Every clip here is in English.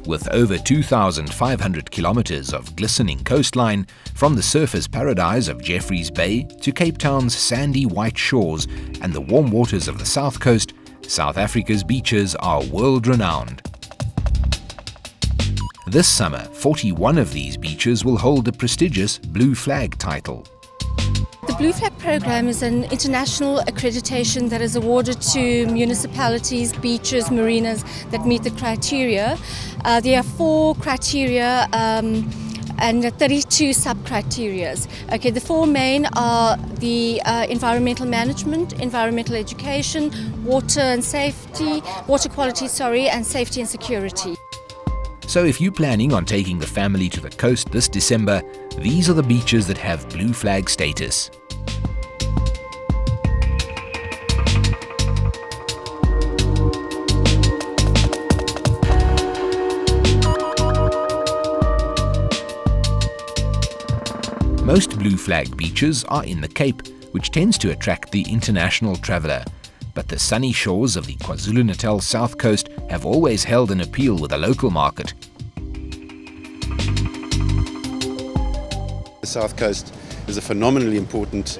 With over 2,500 kilometers of glistening coastline, from the surface paradise of Jeffreys Bay to Cape Town's sandy white shores and the warm waters of the south coast, South Africa's beaches are world-renowned. This summer, 41 of these beaches will hold the prestigious Blue Flag title. The Blue Flag program is an international accreditation that is awarded to municipalities, beaches, marinas that meet the criteria. There are 4 criteria and 32 sub-criteria. Okay, the 4 main are the environmental management, environmental education, water quality, and safety and security. So if you're planning on taking the family to the coast this December, these are the beaches that have Blue Flag status. Most Blue Flag beaches are in the Cape, which tends to attract the international traveller. But the sunny shores of the KwaZulu-Natal south coast have always held an appeal with the local market. The south coast is a phenomenally important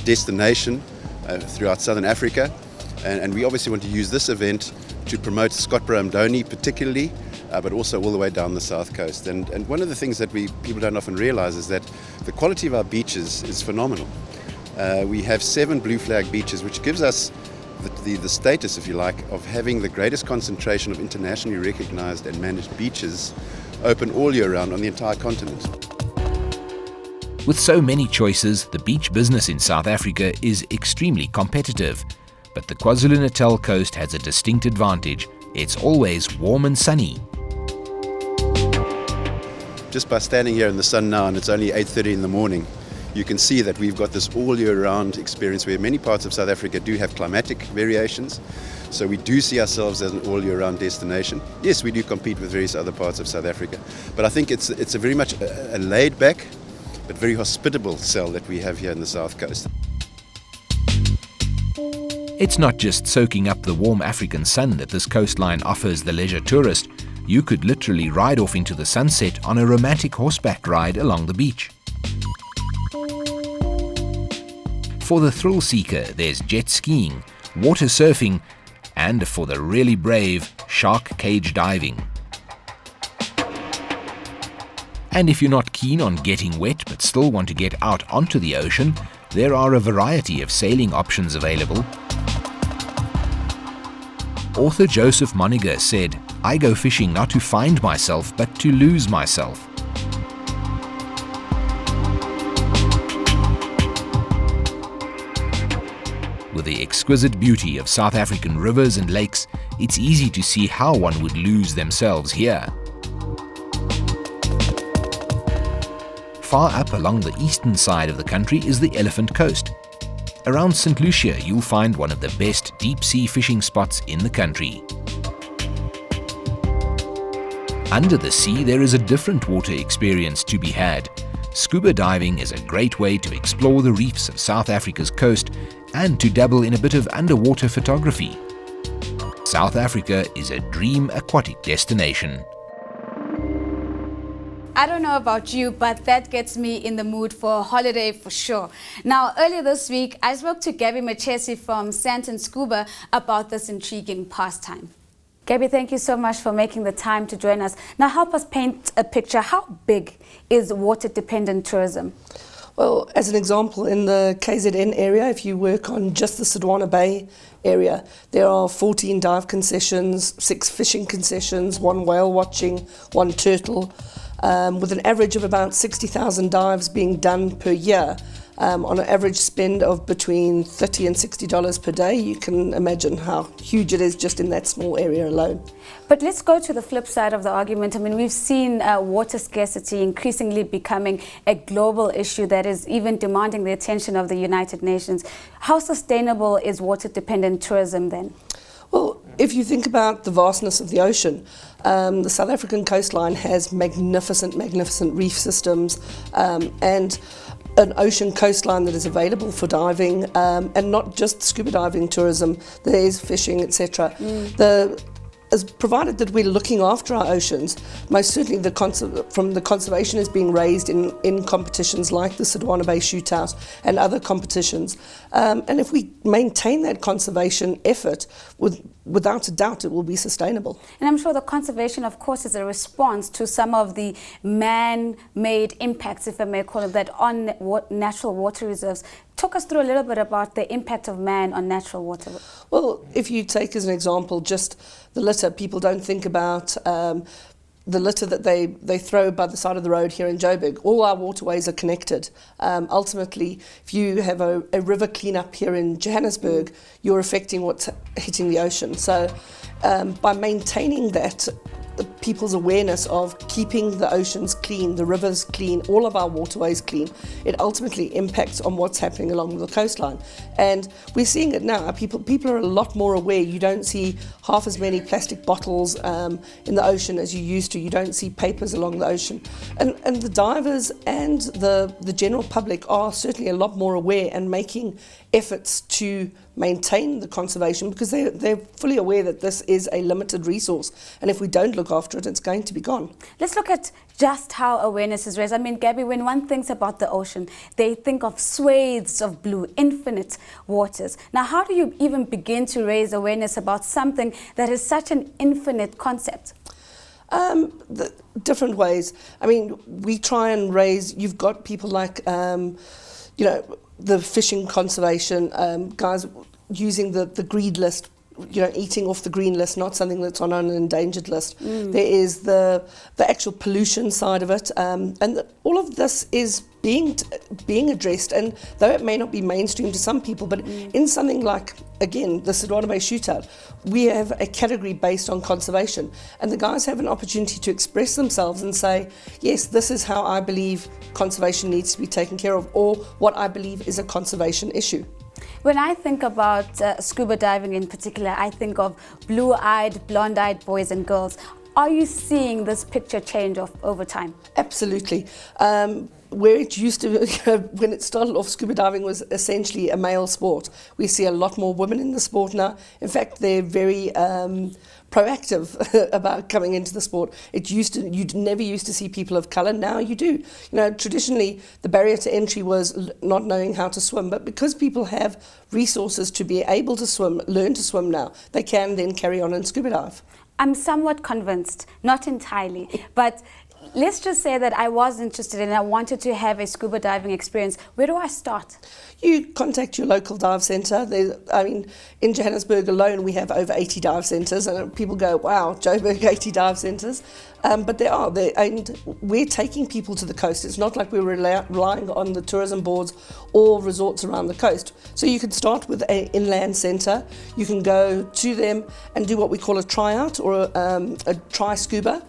destination throughout southern Africa, and we obviously want to use this event to promote Scott-Browne-Donny particularly, but also all the way down the south coast. And one of the things that people don't often realize is that the quality of our beaches is phenomenal. We have 7 Blue Flag beaches, which gives us the status, if you like, of having the greatest concentration of internationally recognized and managed beaches open all year round on the entire continent. With so many choices, the beach business in South Africa is extremely competitive. But the KwaZulu-Natal coast has a distinct advantage. It's always warm and sunny. Just by standing here in the sun now, and it's only 8:30 in the morning, you can see that we've got this all year round experience where many parts of South Africa do have climatic variations. So we do see ourselves as an all year round destination. Yes, we do compete with various other parts of South Africa, but I think it's a very much a laid back but very hospitable cell that we have here in the south coast. It's not just soaking up the warm African sun that this coastline offers the leisure tourist. You could literally ride off into the sunset on a romantic horseback ride along the beach. For the thrill seeker, there's jet skiing, water surfing, and for the really brave, shark cage diving. And if you're not keen on getting wet but still want to get out onto the ocean, there are a variety of sailing options available. Author Joseph Moniger said, "I go fishing not to find myself, but to lose myself." With the exquisite beauty of South African rivers and lakes, it's easy to see how one would lose themselves here. Far up along the eastern side of the country is the Elephant Coast. Around St. Lucia, you'll find one of the best deep-sea fishing spots in the country. Under the sea, there is a different water experience to be had. Scuba diving is a great way to explore the reefs of South Africa's coast and to dabble in a bit of underwater photography. South Africa is a dream aquatic destination. I don't know about you, but that gets me in the mood for a holiday for sure. Now, earlier this week, I spoke to Gabby Marchesi from Sandton Scuba about this intriguing pastime. Gabby, thank you so much for making the time to join us. Now, help us paint a picture. How big is water-dependent tourism? Well, as an example, in the KZN area, if you work on just the Sodwana Bay area, there are 14 dive concessions, 6 fishing concessions, 1 whale watching, 1 turtle, with an average of about 60,000 dives being done per year. On an average spend of between $30 and $60 per day. You can imagine how huge it is just in that small area alone. But let's go to the flip side of the argument. I mean, we've seen water scarcity increasingly becoming a global issue that is even demanding the attention of the United Nations. How sustainable is water-dependent tourism then? Well, if you think about the vastness of the ocean, the South African coastline has magnificent reef systems and an ocean coastline that is available for diving, and not just scuba diving tourism. There's fishing, etc. The as provided that we're looking after our oceans, most certainly from the conservation is being raised in competitions like the Sodwana Bay Shootout and other competitions. And if we maintain that conservation effort, without a doubt it will be sustainable. And I'm sure the conservation, of course, is a response to some of the man-made impacts, if I may call it that, on natural water reserves. Talk us through a little bit about the impact of man on natural water. Well, if you take as an example just the litter, people don't think about the litter that they throw by the side of the road here in Joburg. All our waterways are connected. Ultimately, if you have a river cleanup here in Johannesburg, you're affecting what's hitting the ocean. So by maintaining that, people's awareness of keeping the oceans clean, the rivers clean, all of our waterways clean, it ultimately impacts on what's happening along the coastline. And we're seeing it now. People are a lot more aware. You don't see half as many plastic bottles in the ocean as you used to. You don't see papers along the ocean. And the divers and the general public are certainly a lot more aware and making efforts to maintain the conservation, because they're fully aware that this is a limited resource, and if we don't look after it, it's going to be gone. Let's look at just how awareness is raised. I mean, Gabby, when one thinks about the ocean, they think of swathes of blue, infinite waters. Now, how do you even begin to raise awareness about something that is such an infinite concept? The different ways. I mean, we try and raise, you've got people like, the fishing conservation, guys using the green list, eating off the green list, not something that's on an endangered list. There is the actual pollution side of it, and all of this is being addressed, and though it may not be mainstream to some people, but in something like, again, the Sodwana Bay Shootout, we have a category based on conservation, and the guys have an opportunity to express themselves and say, yes, this is how I believe conservation needs to be taken care of, or what I believe is a conservation issue. When I think about scuba diving in particular, I think of blue-eyed, blonde-eyed boys and girls. Are you seeing this picture change over time? Absolutely. Where it used to, when it started off, scuba diving was essentially a male sport. We see a lot more women in the sport now. In fact, they're very proactive about coming into the sport. You never used to see people of colour. Now you do. Traditionally the barrier to entry was not knowing how to swim, but because people have resources to be able to swim, learn to swim now, they can then carry on and scuba dive. I'm somewhat convinced, not entirely, but let's just say that I was interested and I wanted to have a scuba diving experience. Where do I start? You contact your local dive centre. In Johannesburg alone, we have over 80 dive centres, and people go, wow, Joburg, 80 dive centres. But there are, and we're taking people to the coast. It's not like we're relying on the tourism boards or resorts around the coast. So you can start with an inland centre. You can go to them and do what we call a tryout or a try scuba.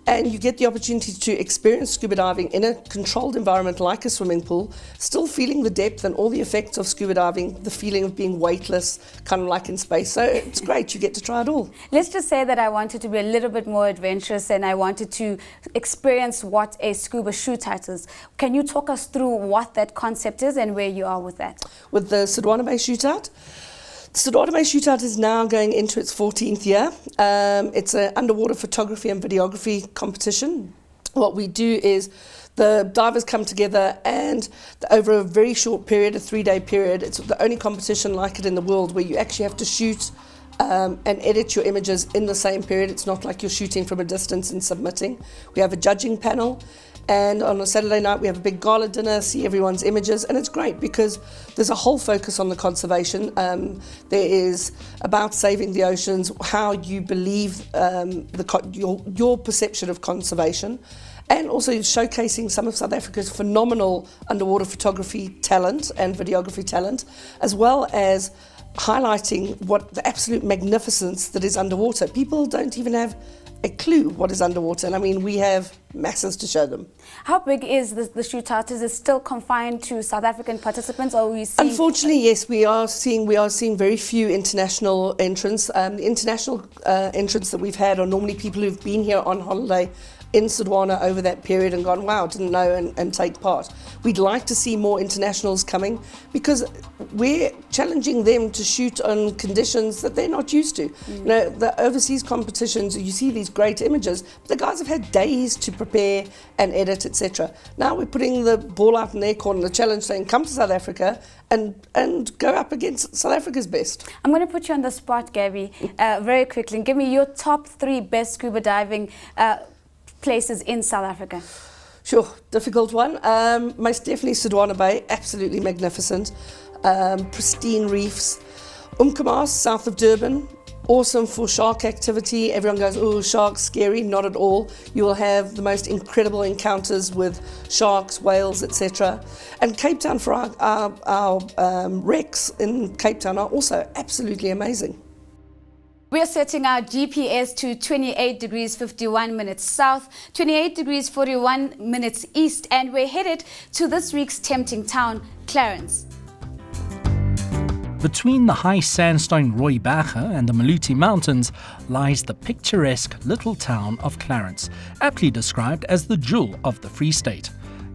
And you get the opportunity to experience scuba diving in a controlled environment like a swimming pool, still feeling the depth and all the effects of scuba diving, the feeling of being weightless, kind of like in space. So it's great, you get to try it all. Let's just say that I wanted to be a little bit more adventurous and I wanted to experience what a scuba shootout is. Can you talk us through what that concept is and where you are with that? With the Sodwana Bay Shootout? The Sodwana Bay Shootout is now going into its 14th year. It's an underwater photography and videography competition. What we do is the divers come together and over a very short period, a 3-day period, it's the only competition like it in the world where you actually have to shoot and edit your images in the same period. It's not like you're shooting from a distance and submitting. We have a judging panel. And on a Saturday night, we have a big gala dinner, see everyone's images, and it's great because there's a whole focus on the conservation. There is about saving the oceans, how you believe your perception of conservation, and also showcasing some of South Africa's phenomenal underwater photography talent and videography talent, as well as highlighting what the absolute magnificence that is underwater. People don't even have a clue what is underwater. And I mean, we have masses to show them. How big is the shootout? Is it still confined to South African participants, or are we seeing? Unfortunately, yes, we are seeing very few international entrants. The international entrants that we've had are normally people who've been here on holiday in Sodwana over that period and gone, wow, didn't know, and take part. We'd like to see more internationals coming because we're challenging them to shoot on conditions that they're not used to. You know, the overseas competitions, you see these great images, but the guys have had days to prepare and edit, etc. Now we're putting the ball out in their corner, the challenge saying, come to South Africa and go up against South Africa's best. I'm going to put you on the spot, Gabby, very quickly. Give me your top 3 best scuba diving places in South Africa. Sure, difficult one. Most definitely Sodwana Bay, absolutely magnificent. Pristine reefs. Umkomaas, south of Durban, awesome for shark activity. Everyone goes, oh, sharks, scary. Not at all. You will have the most incredible encounters with sharks, whales, etc. And Cape Town for our wrecks in Cape Town are also absolutely amazing. We are setting our GPS to 28 degrees 51 minutes south, 28 degrees 41 minutes east, and we're headed to this week's tempting town, Clarence. Between the high sandstone Rooiberge and the Maluti Mountains lies the picturesque little town of Clarence, aptly described as the jewel of the Free State.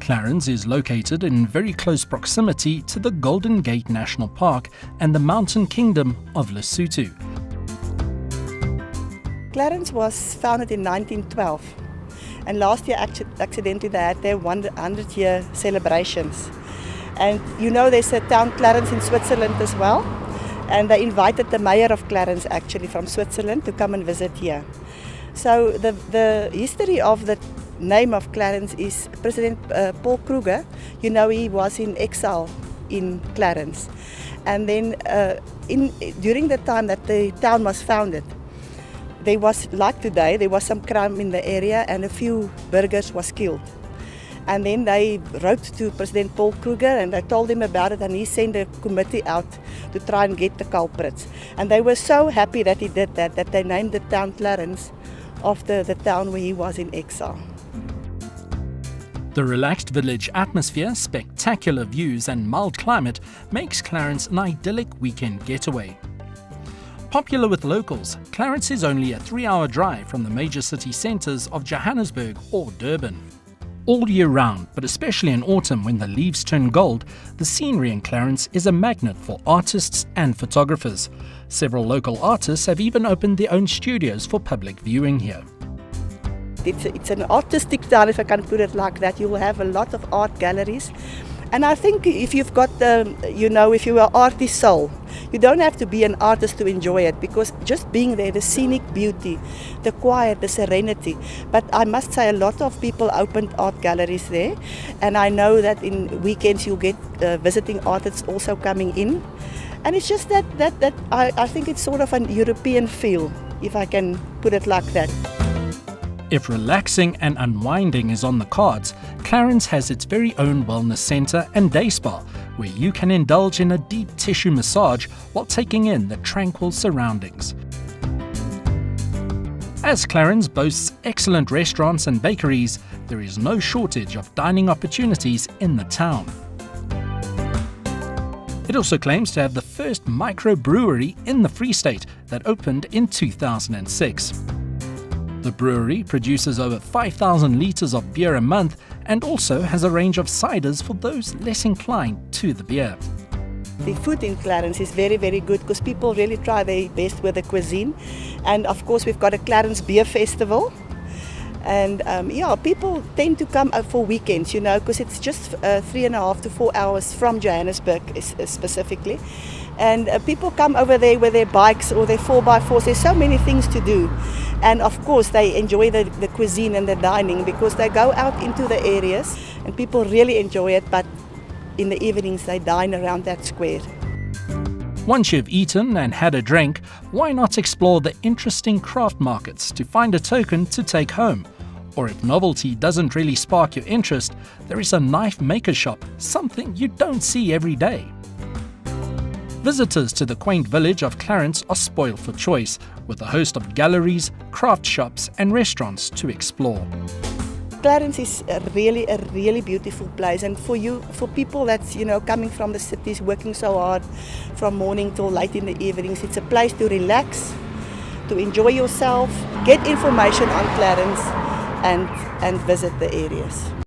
Clarence is located in very close proximity to the Golden Gate National Park and the mountain kingdom of Lesotho. Clarence was founded in 1912, and last year accidentally they had their 100-year celebrations. And you know there's a town Clarence in Switzerland as well, and they invited the mayor of Clarence actually from Switzerland to come and visit here. So the history of the name of Clarence is President Paul Kruger. You know, he was in exile in Clarence, and then during the time that the town was founded, there was, like today, there was some crime in the area and a few burghers was killed. And then they wrote to President Paul Kruger and they told him about it, and he sent a committee out to try and get the culprits. And they were so happy that he did that they named the town Clarence after the town where he was in exile. The relaxed village atmosphere, spectacular views and mild climate makes Clarence an idyllic weekend getaway. Popular with locals, Clarence is only a 3-hour drive from the major city centres of Johannesburg or Durban. All year round, but especially in autumn when the leaves turn gold, the scenery in Clarence is a magnet for artists and photographers. Several local artists have even opened their own studios for public viewing here. It's an artistic town, if I can put it like that. You will have a lot of art galleries. And I think if you've got if you are artist soul, you don't have to be an artist to enjoy it, because just being there, the scenic beauty, the quiet, the serenity. But I must say a lot of people opened art galleries there, and I know that in weekends you'll get visiting artists also coming in. And it's just that I think it's sort of an European feel, if I can put it like that. If relaxing and unwinding is on the cards, Clarence has its very own wellness centre and day spa, where you can indulge in a deep tissue massage while taking in the tranquil surroundings. As Clarence boasts excellent restaurants and bakeries, there is no shortage of dining opportunities in the town. It also claims to have the first microbrewery in the Free State that opened in 2006. The brewery produces over 5,000 litres of beer a month and also has a range of ciders for those less inclined to the beer. The food in Clarence is very, very good because people really try their best with the cuisine. And of course we've got a Clarence Beer Festival. And people tend to come out for weekends, because it's just 3.5 to 4 hours from Johannesburg specifically. And people come over there with their bikes or their 4x4s. There's so many things to do. And of course they enjoy the cuisine and the dining because they go out into the areas and people really enjoy it. But in the evenings they dine around that square. Once you've eaten and had a drink, why not explore the interesting craft markets to find a token to take home? Or if novelty doesn't really spark your interest, there is a knife maker shop, something you don't see every day. Visitors to the quaint village of Clarence are spoiled for choice, with a host of galleries, craft shops and restaurants to explore. Clarence is a really beautiful place, and for people that's coming from the cities, working so hard from morning till late in the evenings, it's a place to relax, to enjoy yourself, get information on Clarence, and visit the areas.